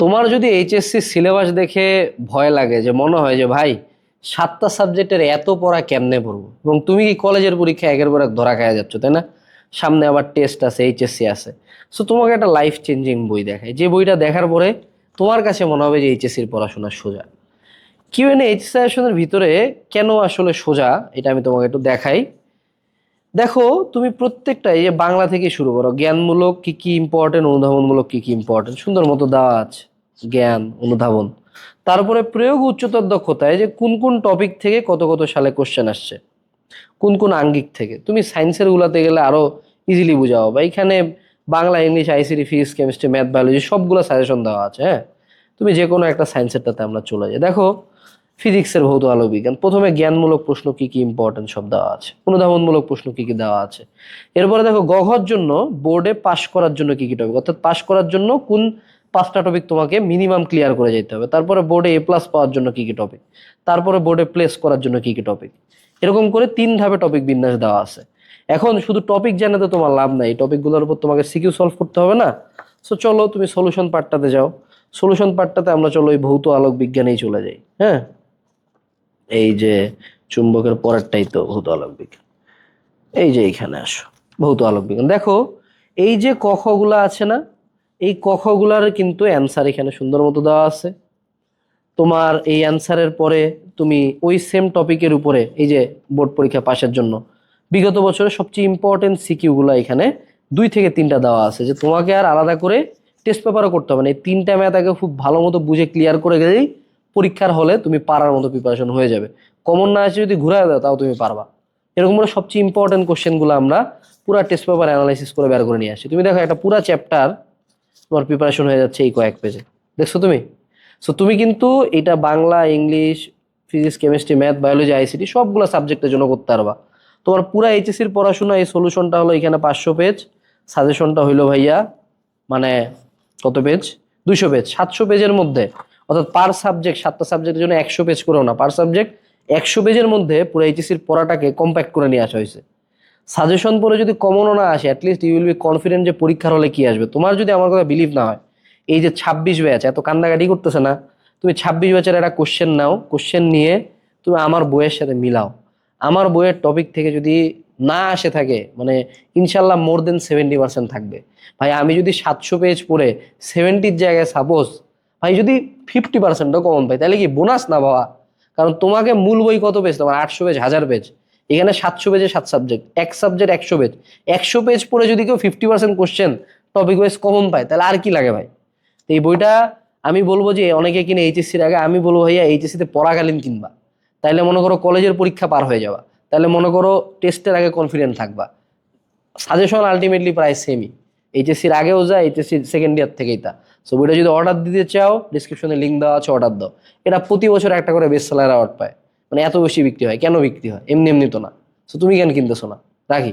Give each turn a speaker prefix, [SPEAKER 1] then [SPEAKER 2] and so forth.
[SPEAKER 1] তোমার যদি HSC syllabus দেখে ভয় লাগে, যে মনে হয় যে ভাই 7টা সাবজেক্টের এত পড়া কেমনে পড়বো, এবং তুমি কি কলেজের পরীক্ষা একের পর এক ধরা খাওয়া যাচ্ছ, তাই না? সামনে আবার টেস্ট আছে, এইচএসসি আছে। সো তোমাকে একটা লাইফ চেঞ্জিং বই দেখায়, যে বইটা দেখার পরে তোমার কাছে মনে হবে যে এইচএসসির পড়াশোনা সোজা। কিউএনএ এইচএসসি ভিতরে কেন আসলে সোজা, এটা আমি তোমাকে একটু দেখাই। দেখো, তুমি প্রত্যেকটা এই যে বাংলা থেকে শুরু করো, জ্ঞানমূলক কি কি ইম্পর্টেন্ট, অনুধাবনমূলক কি কি ইম্পর্টেন্ট, সুন্দর মতো দেওয়া আছে। জ্ঞান, অনুধাবন, তারপরে প্রয়োগ উচ্চতর দক্ষতায় যে কোন কোন টপিক থেকে কত কত সালে কোশ্চেন আসছে, কোন কোন আঙ্গিক থেকে। তুমি সায়েন্সের গুলাতে গেলে আরো ইজিলি বুঝাও, বা এখানে Bangla, English, ICT, physics, chemistry, math, biology সবগুলো সাজেশন দেওয়া আছে। হ্যাঁ, তুমি যে কোনো একটা সায়েন্সেরটাতে আমরা চলে যাই। দেখো, ফিজিক্সের ভৌত আলোক বিজ্ঞান, প্রথমে জ্ঞানমূলক প্রশ্ন কি কি ইম্পর্টেন্ট সব দেওয়া আছে, অনুধাবনমূলক প্রশ্ন কি কি দেওয়া আছে। এরপরে দেখো, গঘর জন্য বোর্ডে পাশ করার জন্য কি কি টপিক, অর্থাৎ পাশ করার জন্য কোন 5টা টপিক তোমাকে মিনিমাম ক্লিয়ার করে যেতে হবে। তারপরে বোর্ডে A+ পাওয়ার জন্য কি কি টপিক, তারপরে বোর্ডে প্লেস করার জন্য কি কি টপিক। এরকম করে 3 ধাপে টপিক বিন্যাস দেওয়া আছে। এখন শুধু টপিক জানে তো তোমার লাভ নাই, টপিকগুলোর উপর তোমাকে সিকিউ সলভ করতে হবে না। সো চলো তুমি সলিউশন পার্টটাতে যাও। সলিউশন পার্টটাতে আমরা চলো এই ভৌত আলোক বিজ্ঞানেই চলে যাই। হ্যাঁ, এই যে চুম্বকের পরেরটাই তো ভৌত আলোক বিজ্ঞান। এই যে এইখানে আসো, ভৌত আলোক বিজ্ঞান। দেখো, এই যে ক খ গুলা আছে না, এই ক খ গুলার কিন্তু অ্যান্সার এখানে সুন্দর মতো দেওয়া আছে। তোমার এই অ্যান্সারের পরে তুমি ওই সেম টপিকের উপরে এই যে বোর্ড পরীক্ষা পাশের জন্য বিগত বছরের সবচেয়ে ইম্পর্টেন্ট সিকিউ গুলা এখানে 2 থেকে 3টা দেওয়া আছে, যে তোমাকে আর আলাদা করে টেস্ট পেপারও করতে হবে না। এই 3টা ম্যাথ আগে খুব ভালো মতো বুঝে ক্লিয়ার করে গেলেই পরীক্ষার হলে তুমি পারার মতো প্রিপারেশন হয়ে যাবে। কমন না আসে যদি ঘুরে দাও তাও তুমি পারবা। এরকম করে সবচেয়ে ইম্পর্টেন্ট কোশ্চেনগুলো আমরা পুরা টেস্ট পেপার অ্যানালাইসিস করে বের করে নিয়ে আসি। তুমি দেখো, একটা পুরা চ্যাপ্টার তোমার প্রিপারেশন হয়ে যাচ্ছে এই কয়েক পেজে। দেখছো তুমি? সো তুমি কিন্তু এটা Bangla, English, physics, chemistry, math, biology, ICT সবগুলো সাবজেক্টের জন্য করতে পারবা। তোমার পুরা এইচএসসির পড়াশোনা, এই সলিউশনটা হলো এখানে 500 পেজ, সাজেশনটা হইলো ভাইয়া মানে কত পেজ, 200 পেজ, 700 পেজের মধ্যে। অর্থাৎ পার সাবজেক্ট, 7টা সাবজেক্টের জন্য 100 পেজ করেও না, পার সাবজেক্ট 100 পেজের মধ্যে পুরো এইচএসসির পড়াটাকে কম্প্যাক্ট করে নিয়ে আসা হয়েছে। সাজেশন পড়ে যদি কমনও না আসে, at least you will be confident যে পরীক্ষার হলে কি আসবে। তোমার যদি আমার কথা বিলিভ না হয়, এই যে 26 ব্যাচ এত কান্দাকাটি করতেছে না, তুমি 26 ব্যাচের একটা কোশ্চেন নাও, কোশ্চেন নিয়ে তুমি আমার বইয়ের সাথে মিলাও। আমার বইয়ের টপিক থেকে যদি না আসে থাকে, মানে ইনশাল্লাহ মোর দেন 70% থাকবে। ভাই আমি যদি 700 পেজ পড়ে 70-র জায়গায় সাপোজ ভাই যদি 50%ও কমন পাই, তাহলে কি বোনাস না বাবা? কারণ তোমাকে মূল বই কত পেজ, তোমার 800 পেজ, 1000 পেজ। এখানে 700 পেজে 7 সাবজেক্ট, এক সাবজেক্ট 100 পেজ। 100 পেজ পড়ে যদি কেউ 50% কোশ্চেন টপিক ওয়াইজ কমন পায়, তাহলে আর কি লাগে ভাই? তো এই বইটা আমি বলবো যে অনেকে কিনে এইচএসসির আগে, আমি বলবো ভাইয়া এইচএসসিতে পড়াকালীন কিনবা। তাইলে মনে করো কলেজের পরীক্ষা পার হয়ে যাবা, তাহলে মনে করো টেস্টের আগে কনফিডেন্ট থাকবা। সাজেশন আলটিমেটলি প্রায় সেমই, এইচএসসির আগেও যা, এইচএসসির সেকেন্ড ইয়ার থেকেই তা। সো বইটা যদি অর্ডার দিতে চাও, ডিসক্রিপশনে লিঙ্ক দেওয়া আছে, অর্ডার দাও। এটা প্রতি বছর একটা করে বেস্ট সেলার অ্যাওয়ার্ড পায়। মানে এত বেশি বিক্রি হয়, কেন বিক্রি হয়? এমনি এমনি তো না। সো তুমি কেন কিনতেছো না? রাখি।